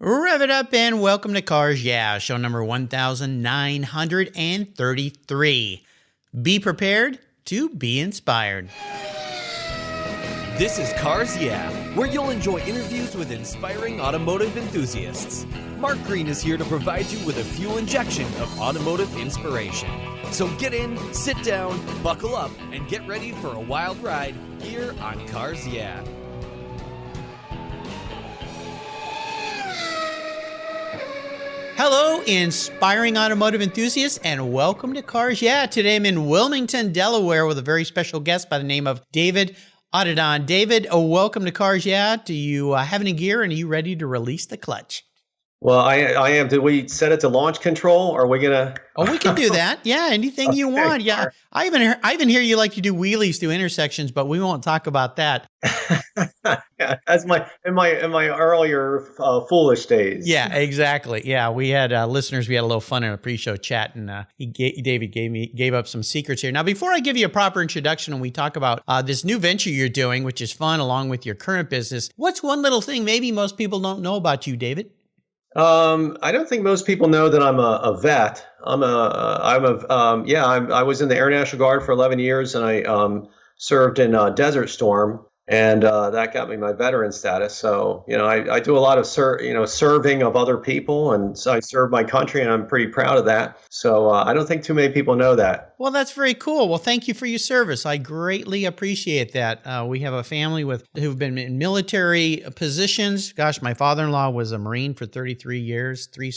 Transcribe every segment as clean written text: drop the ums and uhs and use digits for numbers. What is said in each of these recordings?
Rev it up and welcome to Cars Yeah, show number 1933. Be prepared to be inspired. This is Cars Yeah, where you'll enjoy interviews with inspiring automotive enthusiasts. Mark Green is here to provide you with a fuel injection of automotive inspiration. So get in, sit down, buckle up, and get ready for a wild ride here on Cars Yeah. Hello, inspiring automotive enthusiasts, and welcome to Cars Yeah. Today I'm in Wilmington, Delaware with a very special guest by the name of David Atadan. David, welcome to Cars Yeah. Do you have any gear and are you ready to release the clutch? Well, I am. Did we set it to launch control? Or are we gonna? Oh, we can do that. Yeah, anything you want. Yeah, I even hear you like to do wheelies through intersections, but we won't talk about that. Yeah, that's in my earlier foolish days. Yeah, exactly. Yeah, we had listeners. We had a little fun in a pre-show chat, and David gave up some secrets here. Now, before I give you a proper introduction and we talk about this new venture you're doing, which is fun, along with your current business, what's one little thing maybe most people don't know about you, David? I don't think most people know that I'm a vet. I was in the Air National Guard for 11 years, and I served in Desert Storm, and that got me my veteran status. So, I do a lot of serving of other people, and so I serve my country, and I'm pretty proud of that. So I don't think too many people know that. Well, that's very cool. Well, thank you for your service. I greatly appreciate that. We have a family who've been in military positions. Gosh, my father-in-law was a Marine for 33 years, three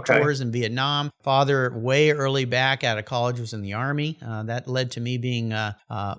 tours in Vietnam. Father, way early back out of college, was in the Army. That led to me being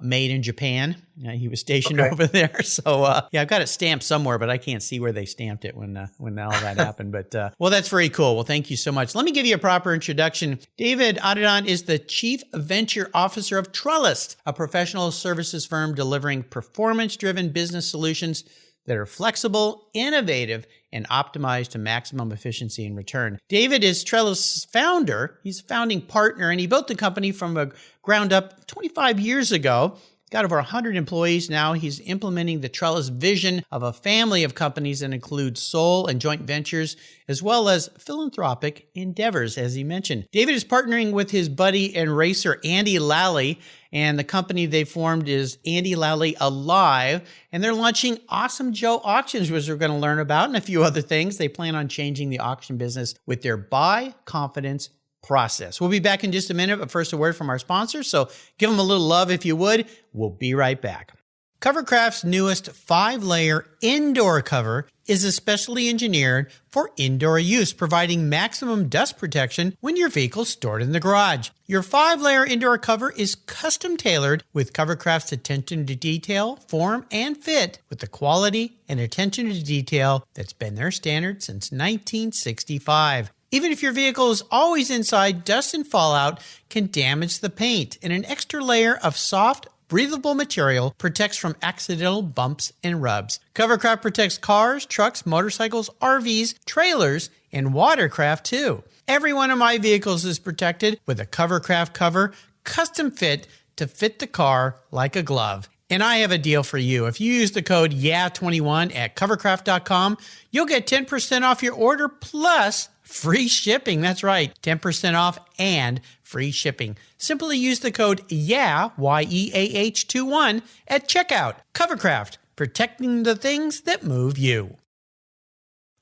made in Japan. He was stationed over there. So, I've got it stamped somewhere, but I can't see where they stamped it when all that happened. But, well, that's very cool. Well, thank you so much. Let me give you a proper introduction. David Atadan is the Chief Venture Officer of Trellist, a professional services firm delivering performance-driven business solutions that are flexible, innovative, and optimized to maximum efficiency and return. David is Trellist's founder. He's a founding partner, and he built the company from a ground up 25 years ago. Got over 100 employees now. He's implementing the Trellist vision of a family of companies that include sole and joint ventures, as well as philanthropic endeavors, as he mentioned. David is partnering with his buddy and racer, Andy Lally, and the company they formed is Andy Lally ALIVE, and they're launching Awesome Joe Auctions, which we're going to learn about, and a few other things. They plan on changing the auction business with their Buy Confidence process. We'll be back in just a minute, but first a word from our sponsor. So give them a little love if you would. We'll be right back. Covercraft's newest 5-layer indoor cover is especially engineered for indoor use, providing maximum dust protection when your vehicle's stored in the garage. Your 5-layer indoor cover is custom tailored with Covercraft's attention to detail, form, and fit with the quality and attention to detail that's been their standard since 1965. Even if your vehicle is always inside, dust and fallout can damage the paint, and an extra layer of soft, breathable material protects from accidental bumps and rubs. Covercraft protects cars, trucks, motorcycles, RVs, trailers, and watercraft too. Every one of my vehicles is protected with a Covercraft cover, custom fit to fit the car like a glove. And I have a deal for you. If you use the code YEAH21 at covercraft.com, you'll get 10% off your order plus free shipping. That's right, 10% off and free shipping. Simply use the code YEAH, YEAH21 at checkout. Covercraft, protecting the things that move you.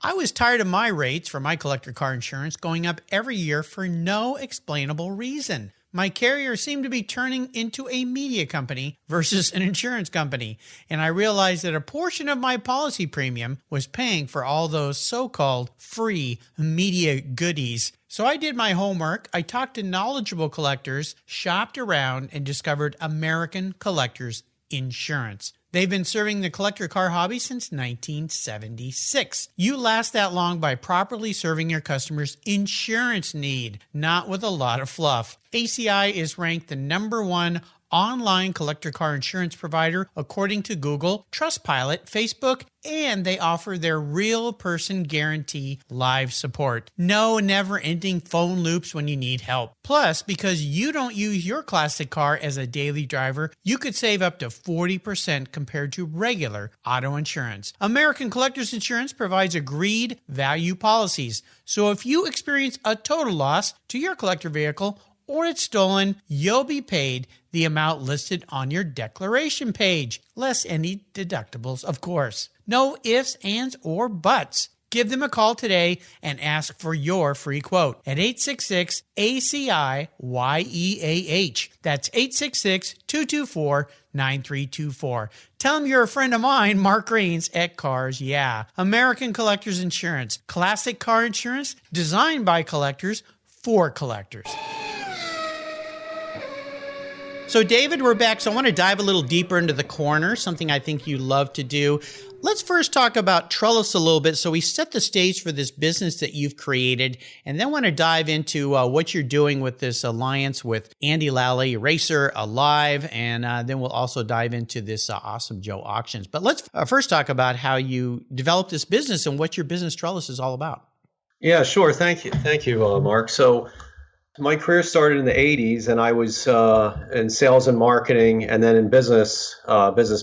I was tired of my rates for my collector car insurance going up every year for no explainable reason. My carrier seemed to be turning into a media company versus an insurance company, and I realized that a portion of my policy premium was paying for all those so-called free media goodies. So I did my homework, I talked to knowledgeable collectors, shopped around, and discovered American Collectors Insurance. They've been serving the collector car hobby since 1976. You last that long by properly serving your customers' insurance need, not with a lot of fluff. ACI is ranked the #1 online collector car insurance provider according to Google, Trustpilot, Facebook, and they offer their real person guarantee live support. No never-ending phone loops when you need help. Plus, because you don't use your classic car as a daily driver, you could save up to 40% compared to regular auto insurance. American Collectors Insurance provides agreed value policies. So if you experience a total loss to your collector vehicle or it's stolen, you'll be paid the amount listed on your declaration page, less any deductibles, of course. No ifs, ands, or buts. Give them a call today and ask for your free quote at 866-ACI-YEAH. That's 866-224-9324. Tell them you're a friend of mine, Mark Greens at Cars Yeah. American Collectors Insurance. Classic car insurance designed by collectors for collectors. So, David, we're back. So I want to dive a little deeper into the corner, something I think you love to do. Let's first talk about Trellist a little bit. So we set the stage for this business that you've created, and then want to dive into what you're doing with this alliance with Andy Lally, Racer Alive, and then we'll also dive into this Awesome Joe auctions. But let's first talk about how you developed this business and what your business Trellist is all about. Yeah, sure. Thank you, Mark. So my career started in the 80s, and I was in sales and marketing and then in business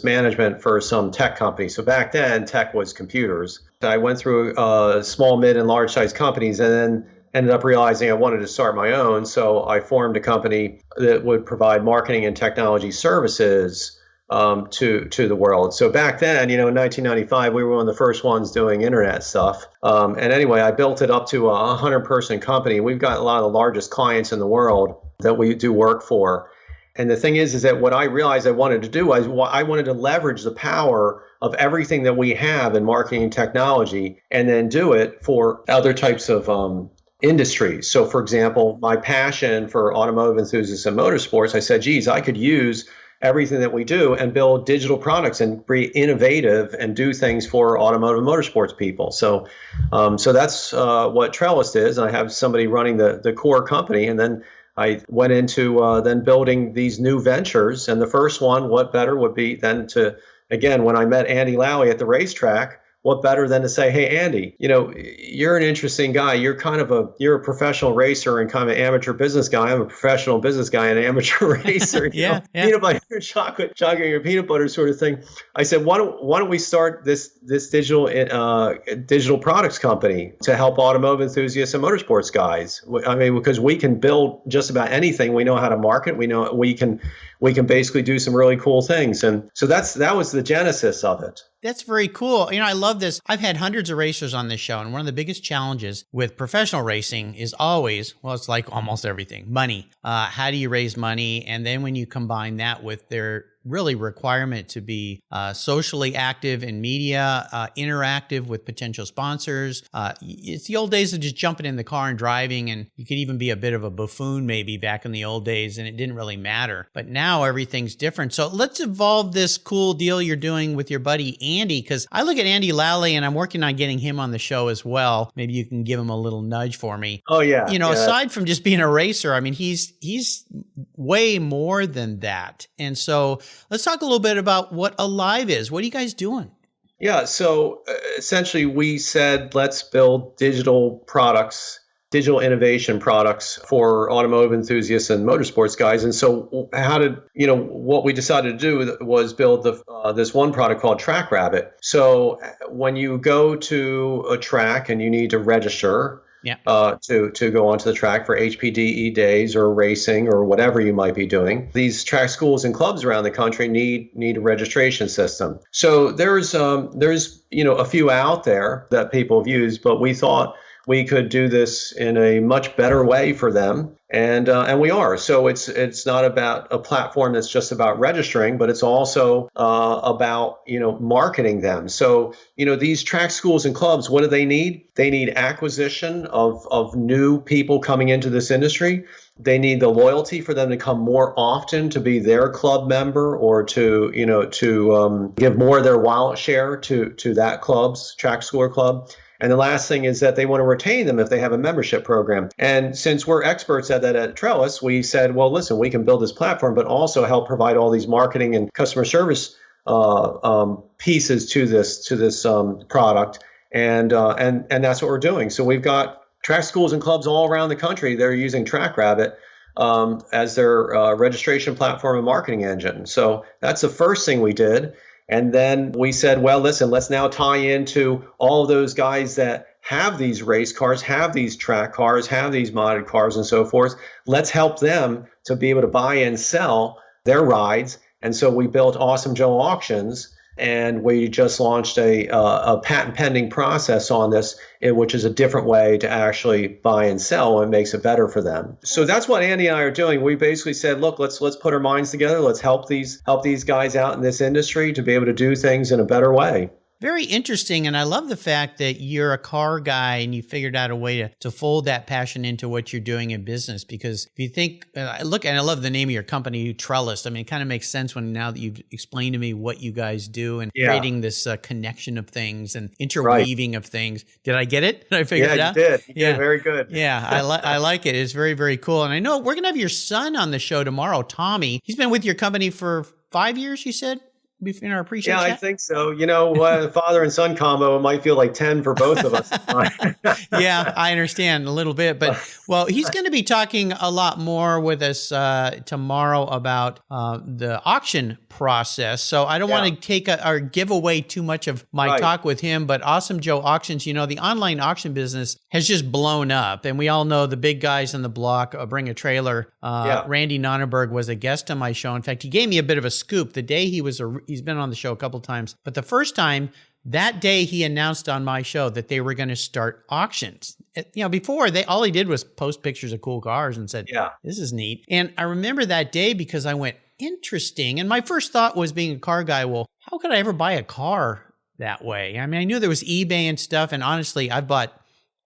management for some tech companies. So back then, tech was computers. I went through small, mid, and large-sized companies and then ended up realizing I wanted to start my own. So I formed a company that would provide marketing and technology services to the world. So back then, in 1995, we were one of the first ones doing internet stuff. And anyway, I built it up to a 100-person company. We've got a lot of the largest clients in the world that we do work for. And the thing is that what I realized I wanted to do was I wanted to leverage the power of everything that we have in marketing and technology and then do it for other types of industries. So, for example, my passion for automotive enthusiasts and motorsports, I said, geez, I could use everything that we do and build digital products and be innovative and do things for automotive motorsports people. So that's what Trellist is. I have somebody running the core company, and then I went into then building these new ventures. And the first one, what better would be than to, again, when I met Andy Lally at the racetrack, what better than to say, hey, Andy, you're an interesting guy. You're a professional racer and kind of an amateur business guy. I'm a professional business guy and an amateur racer. Yeah. Peanut butter, chocolate or peanut butter sort of thing. I said, why don't we start this digital products company to help automotive enthusiasts and motorsports guys? I mean, because we can build just about anything. We know how to market. We know we can basically do some really cool things. And so that was the genesis of it. That's very cool. I love this. I've had hundreds of racers on this show, and one of the biggest challenges with professional racing is always, well, it's like almost everything, money. How do you raise money? And then when you combine that with their really requirement to be socially active in media, interactive with potential sponsors. It's the old days of just jumping in the car and driving, and you could even be a bit of a buffoon maybe back in the old days, and it didn't really matter. But now everything's different. So let's evolve this cool deal you're doing with your buddy Andy, because I look at Andy Lally and I'm working on getting him on the show as well. Maybe you can give him a little nudge for me. Oh, yeah. Aside from just being a racer, I mean, he's way more than that. And so let's talk a little bit about what Alive is. What are you guys doing? Yeah, so essentially we said, let's build digital innovation products for automotive enthusiasts and motorsports guys. And so what we decided to do was build this one product called Track Rabbit. So when you go to a track and you need to register, to go onto the track for HPDE days or racing or whatever you might be doing, these track schools and clubs around the country need a registration system. So there's a few out there that people have used, but we thought we could do this in a much better way for them, and we are. So it's not about a platform that's just about registering, but it's also about marketing them. So these track schools and clubs, what do they need? They need acquisition of new people coming into this industry. They need the loyalty for them to come more often to be their club member, or to give more of their wallet share to that club's track school or club. And the last thing is that they want to retain them if they have a membership program. And since we're experts at that at Trellist, we said, well, listen, we can build this platform, but also help provide all these marketing and customer service pieces to this product. And that's what we're doing. So we've got track schools and clubs all around the country. They're using TrackRabbit as their registration platform and marketing engine. So that's the first thing we did. And then we said, well, listen, let's now tie into all of those guys that have these race cars, have these track cars, have these modded cars and so forth. Let's help them to be able to buy and sell their rides. And so we built Awesome Joe Auctions, and we just launched a patent pending process on this, which is a different way to actually buy and sell, and makes it better for them. So that's what Andy and I are doing. We basically said, look, let's put our minds together. Let's help these guys out in this industry to be able to do things in a better way. Very interesting. And I love the fact that you're a car guy and you figured out a way to fold that passion into what you're doing in business. Because if you think, look, and I love the name of your company, Trellist. I mean, it kind of makes sense now that you've explained to me what you guys do and creating this connection of things and interweaving of things. Did I get it? Did I figure it out? Yeah, you did. You did very good. Yeah, I like it. It's very, very cool. And I know we're going to have your son on the show tomorrow, Tommy. He's been with your company for 5 years, you said? In our pre-show chat? I think so. Father and son combo, it might feel like 10 for both of us. Yeah, I understand a little bit. But, well, he's going to be talking a lot more with us tomorrow about the auction process. So I don't want to take or give away too much of my talk with him. But Awesome Joe Auctions, the online auction business has just blown up. And we all know the big guys on the block bring a trailer. Randy Nonnenberg was a guest on my show. In fact, he gave me a bit of a scoop the day he's been on the show a couple of times, but the first time, that day he announced on my show that they were going to start auctions. Before all he did was post pictures of cool cars and said, this is neat. And I remember that day because I went, interesting. And my first thought was, being a car guy, well, how could I ever buy a car that way? I mean, I knew there was eBay and stuff. And honestly, I've bought,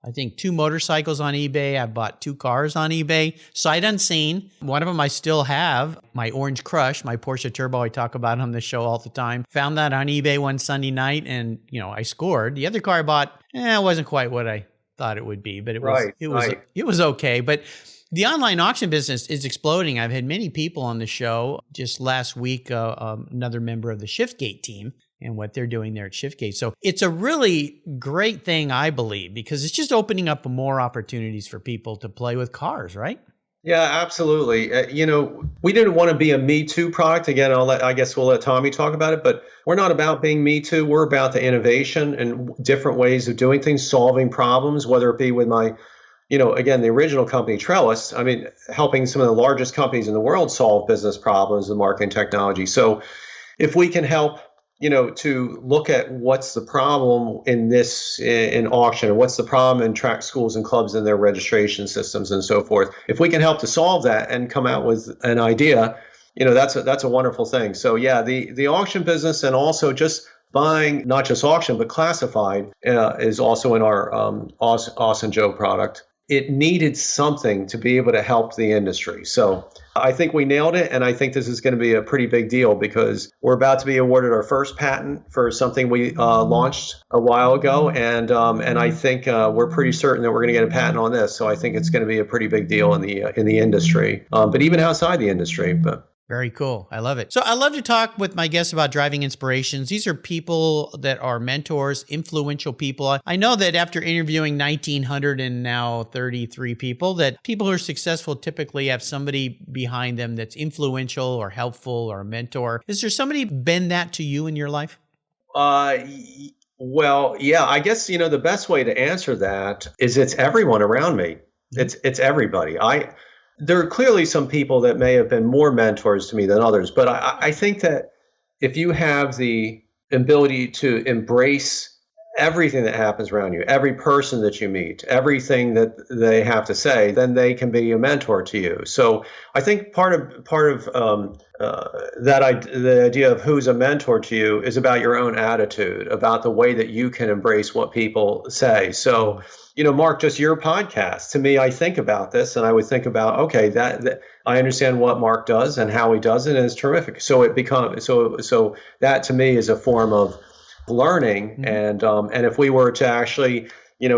I think, 2 motorcycles on eBay. I bought 2 cars on eBay, sight unseen. One of them I still have, my Orange Crush, my Porsche Turbo I talk about on the show all the time. Found that on eBay one Sunday night and, I scored. The other car I bought, it wasn't quite what I thought it would be, but it was okay. But the online auction business is exploding. I've had many people on the show. Just last week, another member of the ShiftGate team, and what they're doing there at ShiftGate. So it's a really great thing, I believe, because it's just opening up more opportunities for people to play with cars, right? Yeah, absolutely. We didn't want to be a Me Too product. Again, I guess we'll let Tommy talk about it, but we're not about being Me Too. We're about the innovation and different ways of doing things, solving problems, whether it be with my, again, the original company, Trellist, helping some of the largest companies in the world solve business problems in marketing technology. So if we can help, to look at what's the problem in auction, or what's the problem in track schools and clubs and their registration systems and so forth. If we can help to solve that and come out with an idea, that's a wonderful thing. So the auction business, and also just buying, not just auction, but classified, is also in our Awesome Joe product. It needed something to be able to help the industry. So I think we nailed it, and I think this is going to be a pretty big deal because we're about to be awarded our first patent for something we launched a while ago, and I think we're pretty certain that we're going to get a patent on this. So I think it's going to be a pretty big deal in the industry, but even outside the industry. But very cool. I love it. So I love to talk with my guests about driving inspirations. These are people that are mentors, influential people. I know that after interviewing 1,900 and now 33 people, that people who are successful typically have somebody behind them that's influential or helpful or a mentor. Is there somebody been that to you in your life? Well, yeah, I guess, the best way to answer that is it's everyone around me. It's everybody. There are clearly some people that may have been more mentors to me than others, but I think that if you have the ability to embrace everything that happens around you, every person that you meet, everything that they have to say, then they can be a mentor to you. So I think part of the idea of who's a mentor to you is about your own attitude, about the way that you can embrace what people say. So, Mark, just your podcast, to me, I think about this and I would think about, okay, that I understand what Mark does and how he does it, and it's terrific. So it becomes so that to me is a form of learning. And if we were to actually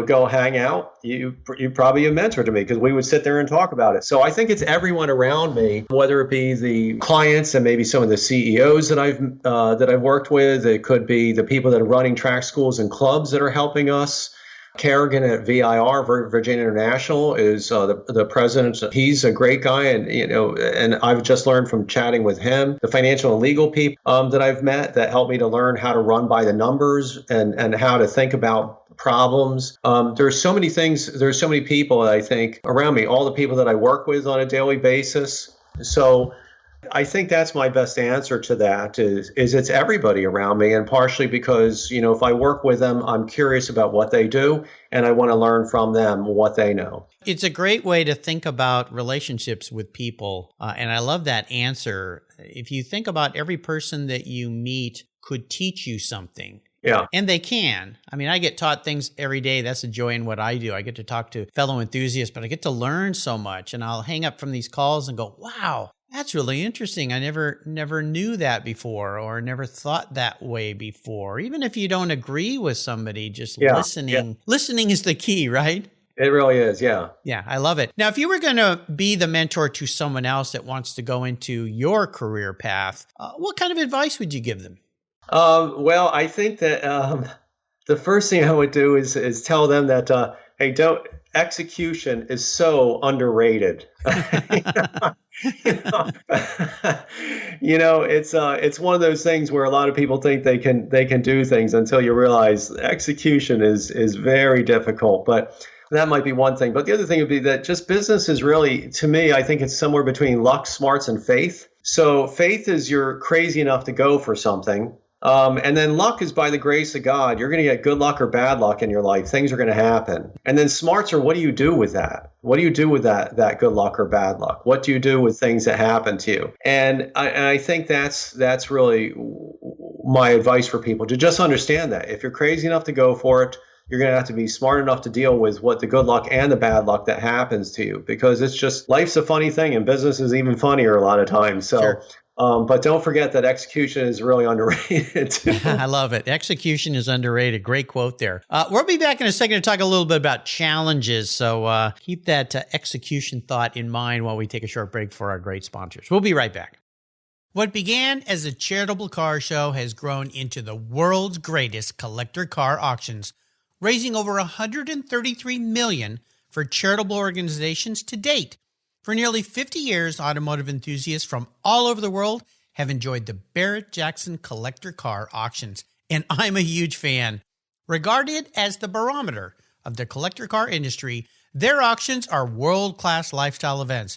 go hang out, you probably a mentor to me because we would sit there and talk about it. So I think it's everyone around me, whether it be the clients and maybe some of the CEOs that I've worked with. It could be the people that are running track schools and clubs that are helping us. Kerrigan at VIR, Virginia International, is the president. He's a great guy, and I've just learned from chatting with him. The financial and legal people that I've met that helped me to learn how to run by the numbers and how to think about problems. There's so many things. There's so many people, I think, around me, all the people that I work with on a daily basis. So I think that's my best answer to that is it's everybody around me, and partially because, if I work with them, I'm curious about what they do and I want to learn from them what they know. It's a great way to think about relationships with people. And I love that answer. If you think about every person that you meet could teach you something. Yeah. And they can. I mean, I get taught things every day. That's a joy in what I do. I get to talk to fellow enthusiasts, but I get to learn so much. And I'll hang up from these calls and go, wow, that's really interesting. I never knew that before, or never thought that way before. Even if you don't agree with somebody, just listening. Yeah. Listening is the key, right? It really is, yeah. Yeah, I love it. Now, if you were going to be the mentor to someone else that wants to go into your career path, what kind of advice would you give them? Well, I think that the first thing I would do is tell them that, hey, execution is so underrated. It's one of those things where a lot of people think they can do things until you realize execution is very difficult. But that might be one thing. But the other thing would be that just business is really, to me, I think it's somewhere between luck, smarts, and faith. So faith is you're crazy enough to go for something. And then luck is by the grace of God. You're going to get good luck or bad luck in your life. Things are going to happen. And then smarts are, what do you do with that? What do you do with that good luck or bad luck? What do you do with things that happen to you? And I think that's really my advice for people, to just understand that. If you're crazy enough to go for it, you're going to have to be smart enough to deal with what the good luck and the bad luck that happens to you, because it's just, life's a funny thing, and business is even funnier a lot of times. So. Sure. But don't forget that execution is really underrated too. I love it. Execution is underrated. Great quote there. We'll be back in a second to talk a little bit about challenges. So keep that execution thought in mind while we take a short break for our great sponsors. We'll be right back. What began as a charitable car show has grown into the world's greatest collector car auctions, raising over $133 million for charitable organizations to date. For nearly 50 years, automotive enthusiasts from all over the world have enjoyed the Barrett-Jackson collector car auctions, and I'm a huge fan. Regarded as the barometer of the collector car industry, their auctions are world-class lifestyle events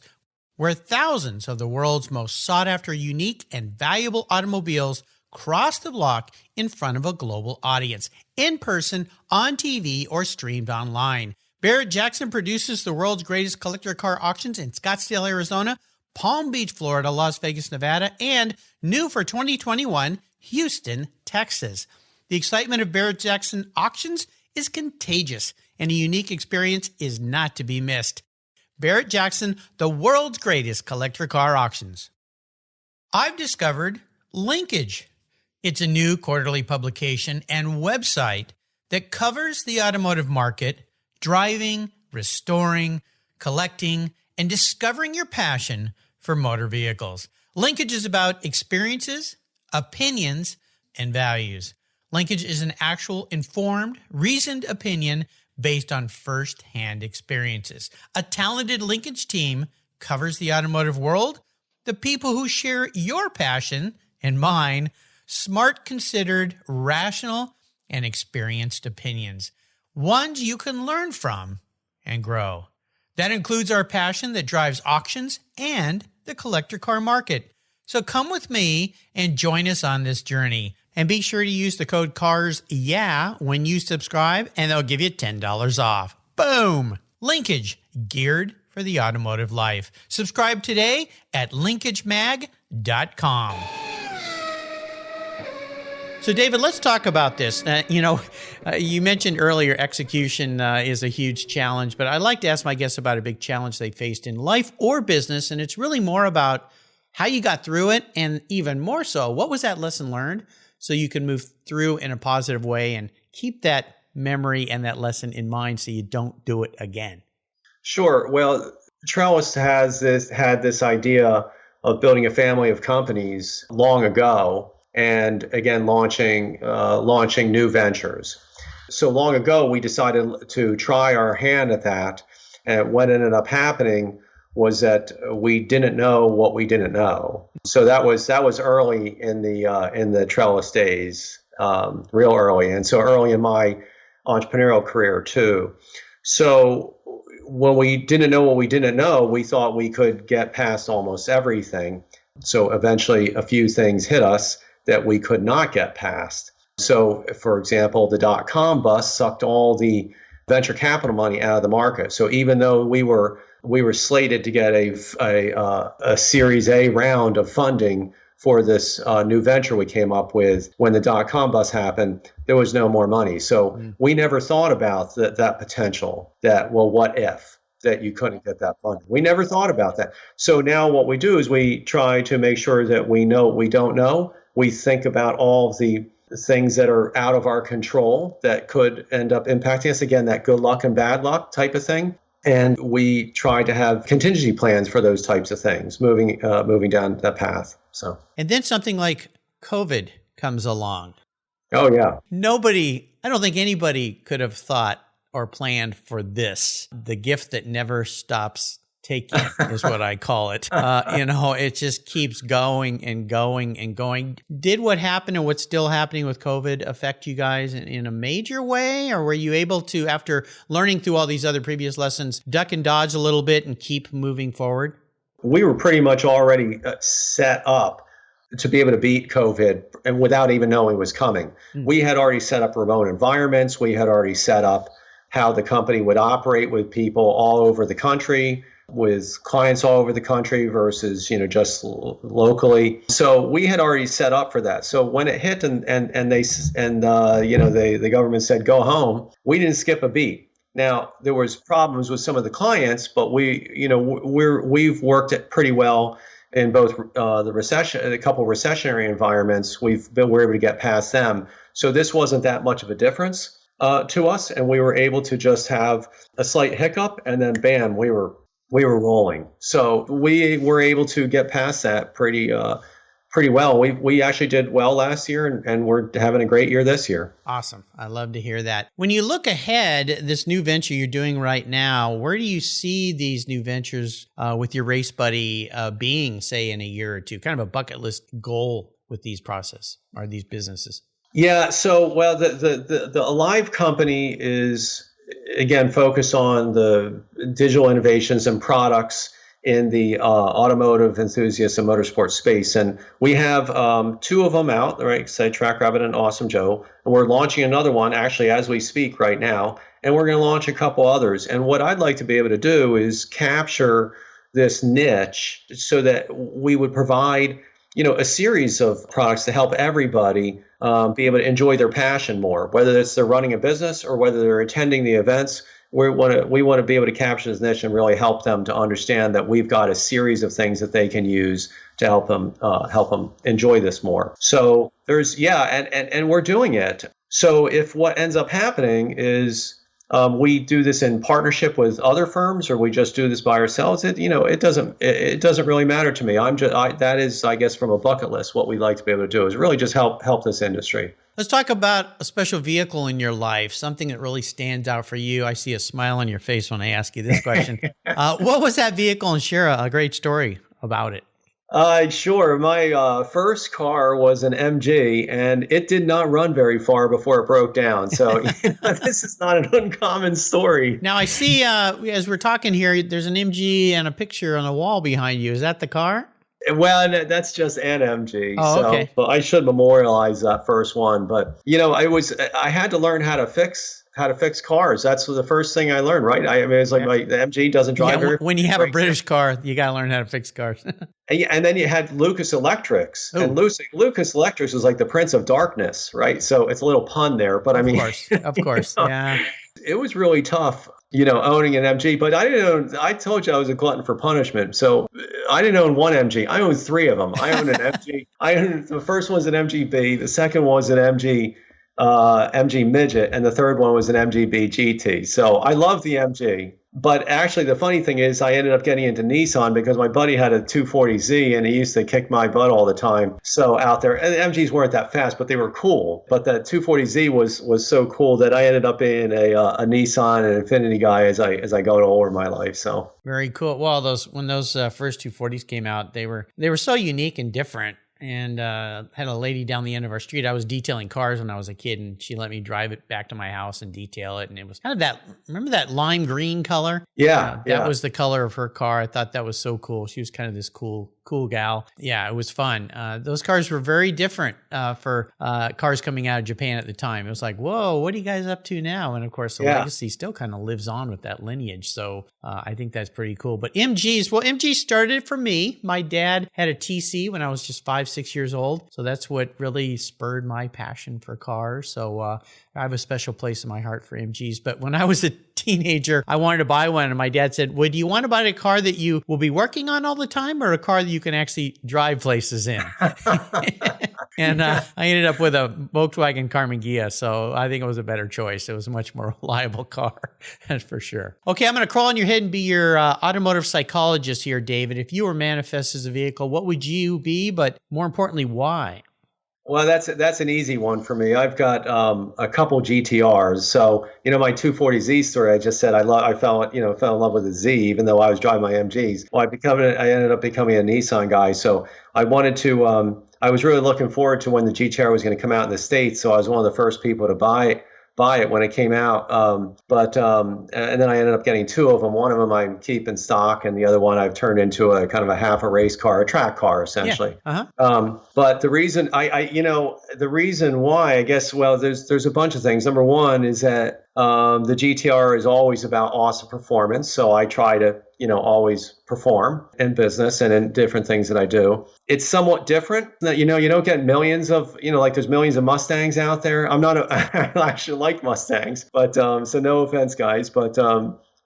where thousands of the world's most sought-after, unique, and valuable automobiles cross the block in front of a global audience, in person, on TV, or streamed online. Barrett-Jackson produces the world's greatest collector car auctions in Scottsdale, Arizona, Palm Beach, Florida, Las Vegas, Nevada, and new for 2021, Houston, Texas. The excitement of Barrett-Jackson auctions is contagious, and a unique experience is not to be missed. Barrett-Jackson, the world's greatest collector car auctions. I've discovered Linkage. It's a new quarterly publication and website that covers the automotive market, driving, restoring, collecting, and discovering your passion for motor vehicles. Linkage is about experiences, opinions, and values. Linkage is an actual informed, reasoned opinion based on first-hand experiences. A talented Linkage team covers the automotive world, the people who share your passion and mine, smart, considered, rational, and experienced opinions. Ones you can learn from and grow. That includes our passion that drives auctions and the collector car market. So come with me and join us on this journey. And be sure to use the code CARSYEAH when you subscribe, and they'll give you $10 off. Boom! Linkage, geared for the automotive life. Subscribe today at linkagemag.com. So, David, let's talk about this. You mentioned earlier execution is a huge challenge, but I'd like to ask my guests about a big challenge they faced in life or business, and it's really more about how you got through it, and even more so, what was that lesson learned so you can move through in a positive way and keep that memory and that lesson in mind so you don't do it again? Sure. Well, Trellist had this idea of building a family of companies long ago, and again launching new ventures. So long ago, we decided to try our hand at that, and what ended up happening was that we didn't know what we didn't know. So that was early in the Trellist days, real early, and so early in my entrepreneurial career too. So when we didn't know what we didn't know, we thought we could get past almost everything. So eventually a few things hit us that we could not get past. So, for example, the dot-com bust sucked all the venture capital money out of the market. So even though we were slated to get a Series A round of funding for this new venture we came up with, when the dot-com bust happened, there was no more money. So we never thought about that potential, that, well, what if, that you couldn't get that funding. We never thought about that. So now what we do is we try to make sure that we know what we don't know. We think about all of the things that are out of our control that could end up impacting us. Again, that good luck and bad luck type of thing. And we try to have contingency plans for those types of things, moving down that path. So, and then something like COVID comes along. Oh yeah. I don't think anybody could have thought or planned for this. The gift that never stops taking is what I call it. It just keeps going and going and going. Did what happened and what's still happening with COVID affect you guys in a major way? Or were you able to, after learning through all these other previous lessons, duck and dodge a little bit and keep moving forward? We were pretty much already set up to be able to beat COVID, and without even knowing it was coming. We had already set up remote environments. We had already set up how the company would operate with people all over the country, with clients all over the country versus, just locally. So we had already set up for that. So when it hit and the government said, go home, we didn't skip a beat. Now, there was problems with some of the clients, but we've worked it pretty well in both the recession, a couple of recessionary environments. We're able to get past them. So this wasn't that much of a difference to us, and we were able to just have a slight hiccup, and then bam, we were rolling. So we were able to get past that pretty well. We actually did well last year, and we're having a great year this year. Awesome. I love to hear that. When you look ahead, this new venture you're doing right now, where do you see these new ventures with your race buddy being, say, in a year or two? Kind of a bucket list goal with these businesses. Yeah. So, well, the Alive company is, again, focused on the digital innovations and products in the automotive enthusiast and motorsport space. And we have two of them out, right? Say Track Rabbit and Awesome Joe. And we're launching another one actually as we speak right now. And we're going to launch a couple others. And what I'd like to be able to do is capture this niche so that we would provide, a series of products to help everybody be able to enjoy their passion more, whether it's they're running a business or whether they're attending the events. We want to be able to capture this niche and really help them to understand that we've got a series of things that they can use to help them enjoy this more. So and we're doing it. So if what ends up happening is we do this in partnership with other firms, or we just do this by ourselves, it doesn't really matter to me. That is, I guess, from a bucket list, what we'd like to be able to do is really just help this industry. Let's talk about a special vehicle in your life, something that really stands out for you. I see a smile on your face when I ask you this question. What was that vehicle, and share a great story about it? Sure. My first car was an MG, and it did not run very far before it broke down. So this is not an uncommon story. Now I see, as we're talking here, there's an MG and a picture on the wall behind you. Is that the car? Well, that's just an MG. Oh, okay. But I should memorialize that first one. But I had to learn how to fix cars. That's the first thing I learned, right? I mean, it's like the MG doesn't drive very. When you have a British car, you got to learn how to fix cars. And then you had Lucas Electrics, and Lucas Electrics was like the Prince of Darkness, right? So it's a little pun there, but of course, yeah. It was really tough, owning an MG, but I told you I was a glutton for punishment. So I didn't own one MG. I owned three of them. I owned an MG. The first one's an MGB. The second was an MG MG Midget, and the third one was an MGB GT. So I love the MG. But actually, the funny thing is, I ended up getting into Nissan because my buddy had a 240Z, and he used to kick my butt all the time. So out there, and the MGs weren't that fast, but they were cool. But that 240Z was so cool that I ended up being a Nissan and Infiniti guy as I got older in my life. So very cool. Well, when those first 240s came out, they were so unique and different. And had a lady down the end of our street. I was detailing cars when I was a kid, and she let me drive it back to my house and detail it. And it was kind of remember that lime green color? Yeah. That was the color of her car. I thought that was so cool. She was kind of this cool gal. Yeah, it was fun. Those cars were very different for cars coming out of Japan at the time. It was like, whoa, what are you guys up to now? And of course, the legacy still kind of lives on with that lineage. So I think that's pretty cool. But MG started for me. My dad had a TC when I was just 5-6 years old. So that's what really spurred my passion for cars. So I have a special place in my heart for MGs. But when I was a teenager, I wanted to buy one. And my dad said, well, do you want to buy a car that you will be working on all the time, or a car that you can actually drive places in? And I ended up with a Volkswagen Carmen Ghia. So I think it was a better choice. It was a much more reliable car, that's for sure. Okay, I'm going to crawl on your head and be your automotive psychologist here, David. If you were manifest as a vehicle, what would you be? But more importantly, why? Well, that's an easy one for me. I've got a couple GTRs. So, my 240Z story, I just said I fell in love with a Z, even though I was driving my MGs. Well, I ended up becoming a Nissan guy. So I wanted to. I was really looking forward to when the GTR was going to come out in the States. So I was one of the first people to buy it when it came out. And then I ended up getting two of them. One of them I keep in stock, and the other one I've turned into a kind of a half a race car, a track car, essentially. Yeah. Uh-huh. But the reason the reason why, I guess, well, there's a bunch of things. Number one is that the GTR is always about awesome performance. So I try to, always perform in business and in different things that I do. It's somewhat different that, you don't get millions of, like there's millions of Mustangs out there. I actually like Mustangs, but so no offense, guys, but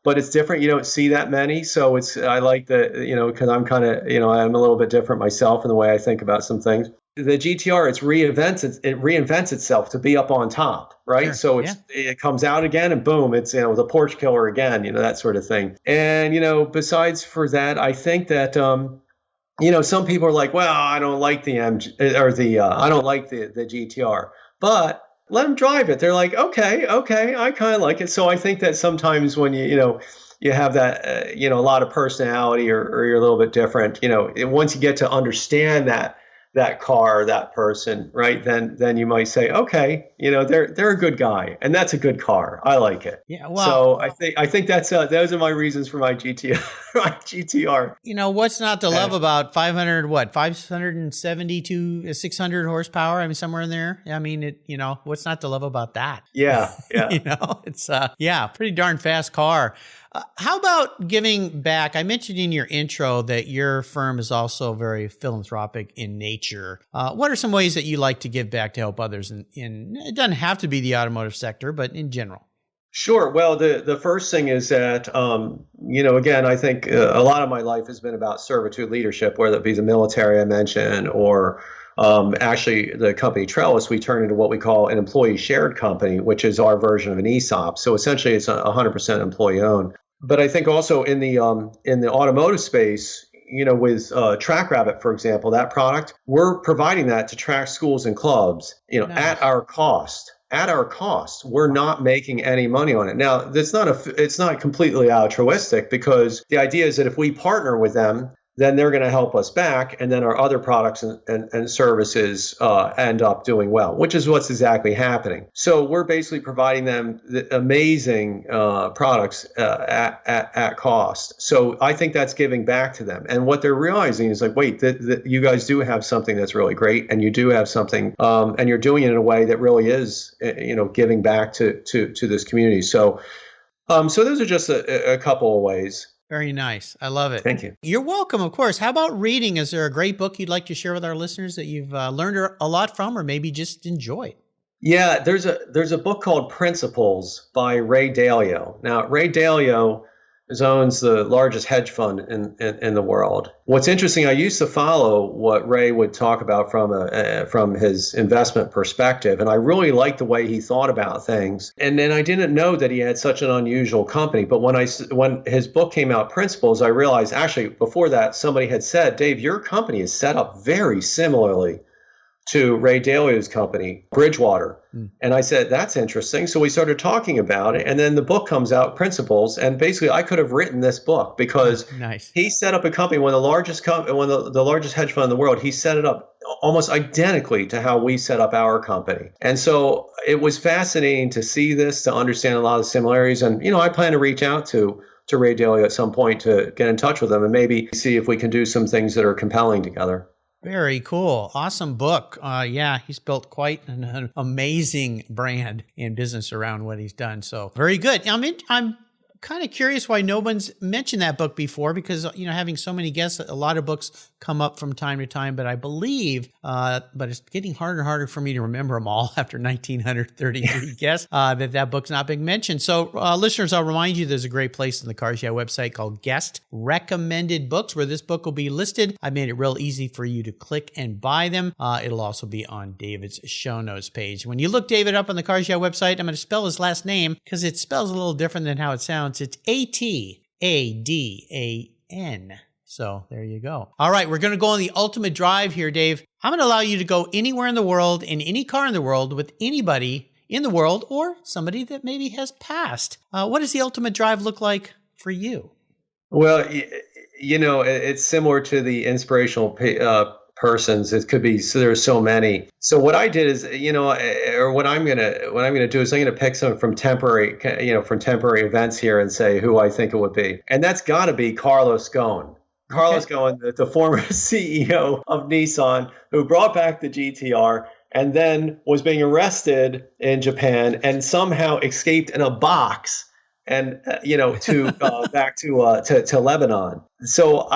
it's different. You don't see that many. So I like because I'm kind of, I'm a little bit different myself in the way I think about some things. The GTR, it reinvents itself to be up on top, right? Sure. So it comes out again, and boom, it's the porch killer again, that sort of thing. And besides for that, I think that some people are like, well, I don't like the MG or I don't like the GTR, but let them drive it. They're like, okay, I kind of like it. So I think that sometimes when you have that a lot of personality, or you're a little bit different, once you get to understand that car, that person, right? Then you might say, okay, they're a good guy, and that's a good car. I like it. Yeah. Well, so I think that's those are my reasons for my GTR. My GTR. What's not to love about 570 to 600 horsepower? I mean, somewhere in there. I mean, what's not to love about that? Yeah. It's pretty darn fast car. How about giving back? I mentioned in your intro that your firm is also very philanthropic in nature. What are some ways that you like to give back to help others in it doesn't have to be the automotive sector, but in general? Sure. Well, the first thing is that, again, I think a lot of my life has been about servitude leadership, whether it be the military I mentioned, or actually the company Trellist, we turned into what we call an employee shared company, which is our version of an ESOP. So essentially it's 100% employee owned. But I think also in the automotive space, with TrackRabbit, for example, that product, we're providing that to track schools and clubs, nice. At our cost. At our cost, we're not making any money on it. Now, it's not completely altruistic, because the idea is that if we partner with them, then they're going to help us back, and then our other products and services end up doing well, which is what's exactly happening. So we're basically providing them the amazing products at cost. So I think that's giving back to them. And what they're realizing is like, wait, you guys do have something that's really great, and you do have something, and you're doing it in a way that really is, giving back to this community. So those are just a couple of ways. Very nice. I love it. Thank you. You're welcome, of course. How about reading? Is there a great book you'd like to share with our listeners that you've learned a lot from, or maybe just enjoy? Yeah, there's a book called Principles by Ray Dalio. Now, Ray Dalio owns the largest hedge fund in the world. What's interesting, I used to follow what Ray would talk about from his investment perspective, and I really liked the way he thought about things. And then I didn't know that he had such an unusual company. But when his book came out, Principles, I realized actually before that somebody had said, Dave, your company is set up very similarly to Ray Dalio's company, Bridgewater. And I said, that's interesting. So we started talking about it. And then the book comes out, Principles. And basically, I could have written this book because he set up a company, one of the largest the largest hedge fund in the world. He set it up almost identically to how we set up our company. And so it was fascinating to see this, to understand a lot of the similarities. And, I plan to reach out to Ray Dalio at some point to get in touch with him and maybe see if we can do some things that are compelling together. Very cool. Awesome book. He's built quite an amazing brand in business around what he's done. So very good. I'm kind of curious why no one's mentioned that book before, because, having so many guests, a lot of books come up from time to time, but I believe, but it's getting harder and harder for me to remember them all after 1,933 guests, that book's not being mentioned. So listeners, I'll remind you, there's a great place on the Cars Yeah website called Guest Recommended Books, where this book will be listed. I made it real easy for you to click and buy them. It'll also be on David's show notes page. When you look David up on the Cars Yeah website, I'm going to spell his last name because it spells a little different than how it sounds. It's Atadan. So there you go. All right, we're going to go on the ultimate drive here, Dave. I'm going to allow you to go anywhere in the world, in any car in the world, with anybody in the world, or somebody that maybe has passed. What does the ultimate drive look like for you? Well, it's similar to the inspirational persons. It could be, so there's so many. So what I did is, or what I'm gonna do is I'm gonna pick some from temporary events here and say who I think it would be, and that's got to be Carlos Ghosn. Carlos Ghosn, the former CEO of Nissan, who brought back the GTR and then was being arrested in Japan and somehow escaped in a box and back to Lebanon. So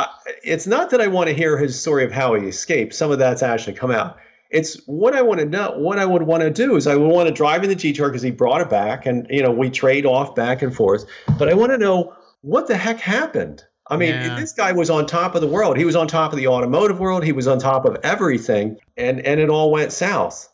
it's not that I want to hear his story of how he escaped. Some of that's actually come out. It's what I want to know. What I would want to do is I would want to drive in the GTR because he brought it back, and we trade off back and forth. But I want to know what the heck happened. I mean, This guy was on top of the world. He was on top of the automotive world. He was on top of everything, and it all went south.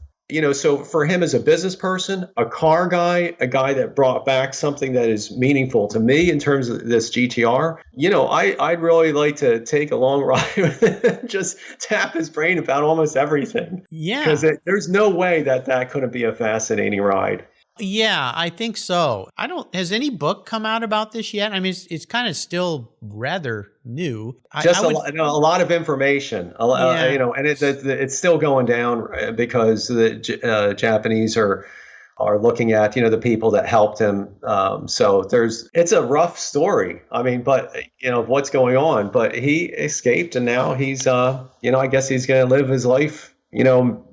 So for him as a business person, a car guy, a guy that brought back something that is meaningful to me in terms of this GTR, I'd really like to take a long ride with him and just tap his brain about almost everything. Yeah. Because there's no way that couldn't be a fascinating ride. Yeah, I think so. Has any book come out about this yet? I mean, it's kind of still rather new. A lot of information, and it's still going down because the Japanese are looking at, the people that helped him. So it's a rough story. I mean, but what's going on, but he escaped and now he's, I guess he's going to live his life,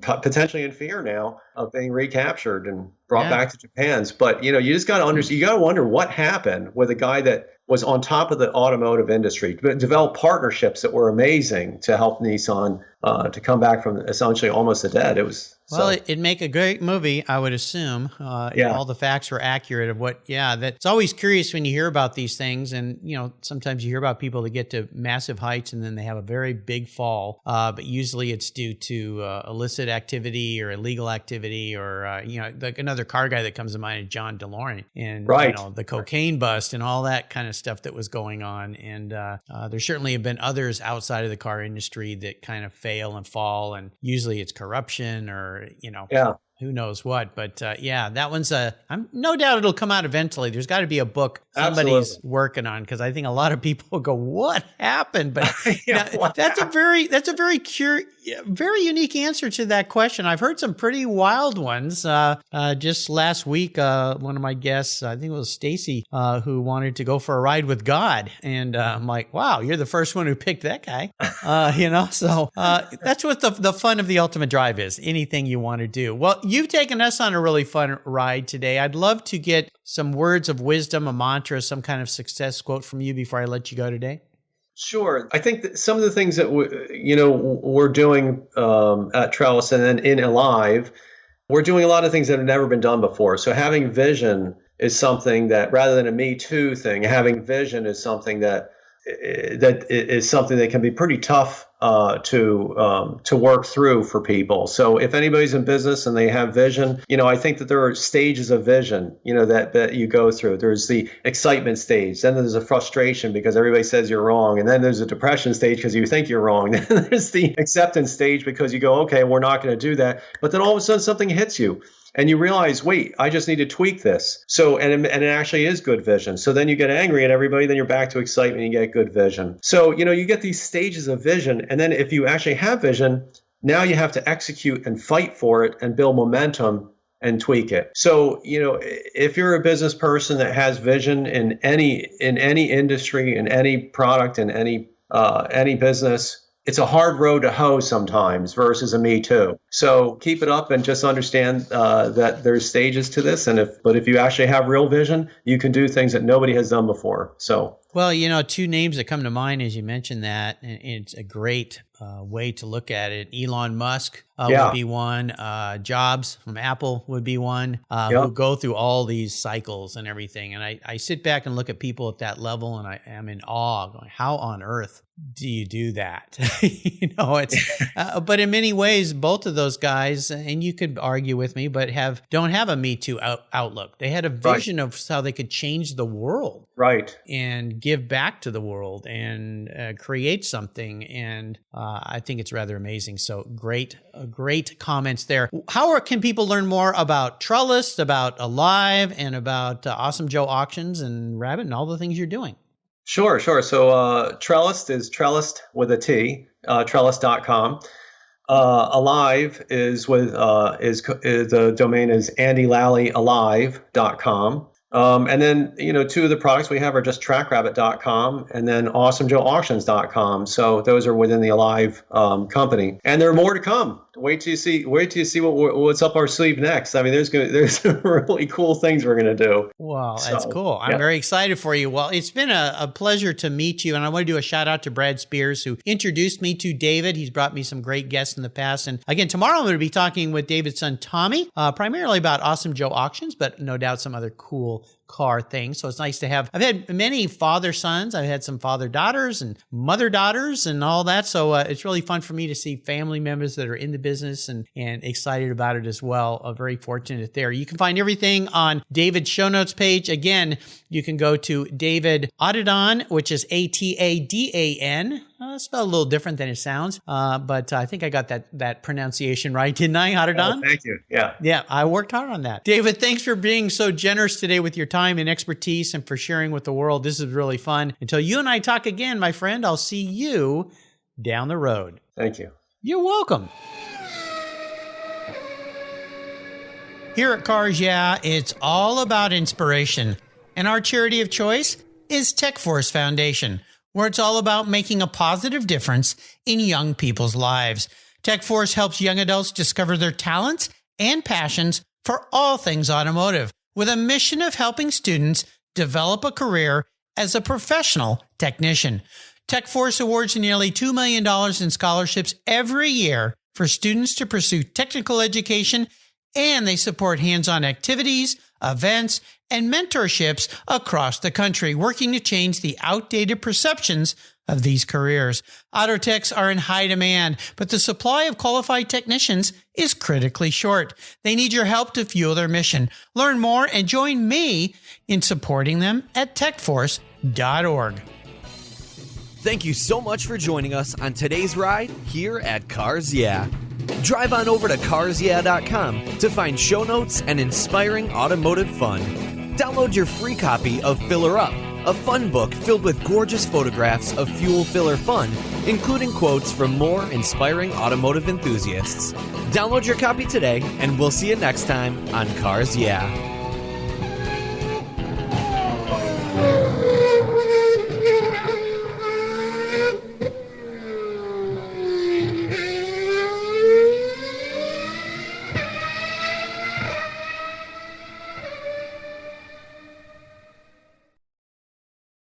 potentially in fear now of being recaptured and brought back to Japan's. But, you just got to you got to wonder what happened with a guy that was on top of the automotive industry, developed partnerships that were amazing to help Nissan to come back from essentially almost a dead. It was it'd make a great movie, I would assume. If all the facts were accurate of that's always curious when you hear about these things. And, sometimes you hear about people that get to massive heights and then they have a very big fall. But usually it's due to illicit activity or illegal activity or, like another car guy that comes to mind is John DeLorean and, the cocaine bust and all that kind of stuff that was going on. And there certainly have been others outside of the car industry that kind of fail and fall. And usually it's corruption or, who knows what. But that one's I'm no doubt it'll come out eventually. There's got to be a book somebody's working on, because I think a lot of people go, what happened? But that's a very very unique answer to that question. I've heard some pretty wild ones. Just last week, one of my guests, I think it was Stacy, who wanted to go for a ride with God. And I'm like, wow, you're the first one who picked that guy. So that's what the fun of the ultimate drive is. Anything you want to do. Well, you've taken us on a really fun ride today. I'd love to get some words of wisdom, a mantra, some kind of success quote from you before I let you go today. Sure. I think that some of the things that we're doing at Trellist and then in Alive, we're doing a lot of things that have never been done before. So having vision is something that, rather than a Me Too thing, having vision is something that is something that can be pretty tough to work through for people. So if anybody's in business and they have vision, I think that there are stages of vision, that you go through. There's the excitement stage, then there's a frustration because everybody says you're wrong, and then there's a depression stage because you think you're wrong. Then there's the acceptance stage because you go, okay, we're not going to do that. But then all of a sudden something hits you. And you realize, wait, I just need to tweak this. So, and it actually is good vision. So then you get angry at everybody, then you're back to excitement and you get good vision. So, you get these stages of vision. And then if you actually have vision, now you have to execute and fight for it and build momentum and tweak it. So, if you're a business person that has vision in any industry, in any product, in any business, it's a hard road to hoe sometimes versus a Me Too. So keep it up and just understand that there's stages to this. But if you actually have real vision, you can do things that nobody has done before. So. Well, two names that come to mind as you mentioned that, and it's a great way to look at it. Elon Musk would be one. Jobs from Apple would be one. Who go through all these cycles and everything. And I sit back and look at people at that level, and I am in awe. Going, how on earth do you do that? It's but in many ways, both of those guys, and you could argue with me, but don't have a Me Too outlook. They had a vision of how they could change the world, right, and give back to the world and create something. And I think it's rather amazing. So great comments there. How can people learn more about Trellist, about Alive, and about Awesome Joe Auctions and Rabbit and all the things you're doing? Sure. So Trellist is Trellist with a T, Trellist.com. Alive is the domain is Andy Lally ALIVE.com. And then, two of the products we have are just TrackRabbit.com and then AwesomeJoeAuctions.com. So those are within the Alive company, and there are more to come. Wait till you see what's up our sleeve next. I mean, there's some really cool things we're going to do. Wow, that's cool. I'm very excited for you. Well, it's been a pleasure to meet you, and I want to do a shout out to Brad Spears, who introduced me to David. He's brought me some great guests in the past, and again, tomorrow I'm going to be talking with David's son Tommy, primarily about Awesome Joe Auctions, but no doubt some other cool car things. So it's nice to have. I've had many father sons. I've had some father daughters and mother daughters and all that. So it's really fun for me to see family members that are in the business and excited about it as well. Very fortunate there. You can find everything on David's show notes page. Again, you can go to David Atadan, which is Atadan. Spelled a little different than it sounds, but I think I got that pronunciation right, didn't I, Atadan? Oh, thank you. Yeah. Yeah, I worked hard on that. David, thanks for being so generous today with your time and expertise and for sharing with the world. This is really fun. Until you and I talk again, my friend, I'll see you down the road. Thank you. You're welcome. Here at Cars Yeah, it's all about inspiration. And our charity of choice is TechForce Foundation, where it's all about making a positive difference in young people's lives. TechForce helps young adults discover their talents and passions for all things automotive, with a mission of helping students develop a career as a professional technician. TechForce awards nearly $2 million in scholarships every year for students to pursue technical education, and they support hands-on activities, events, and mentorships across the country, working to change the outdated perceptions of these careers. Auto techs are in high demand, but the supply of qualified technicians is critically short. They need your help to fuel their mission. Learn more and join me in supporting them at techforce.org. Thank you so much for joining us on today's ride here at Cars Yeah. Drive on over to carsyeah.com to find show notes and inspiring automotive fun. Download your free copy of Filler Up, a fun book filled with gorgeous photographs of fuel filler fun, including quotes from more inspiring automotive enthusiasts. Download your copy today, and we'll see you next time on Cars Yeah.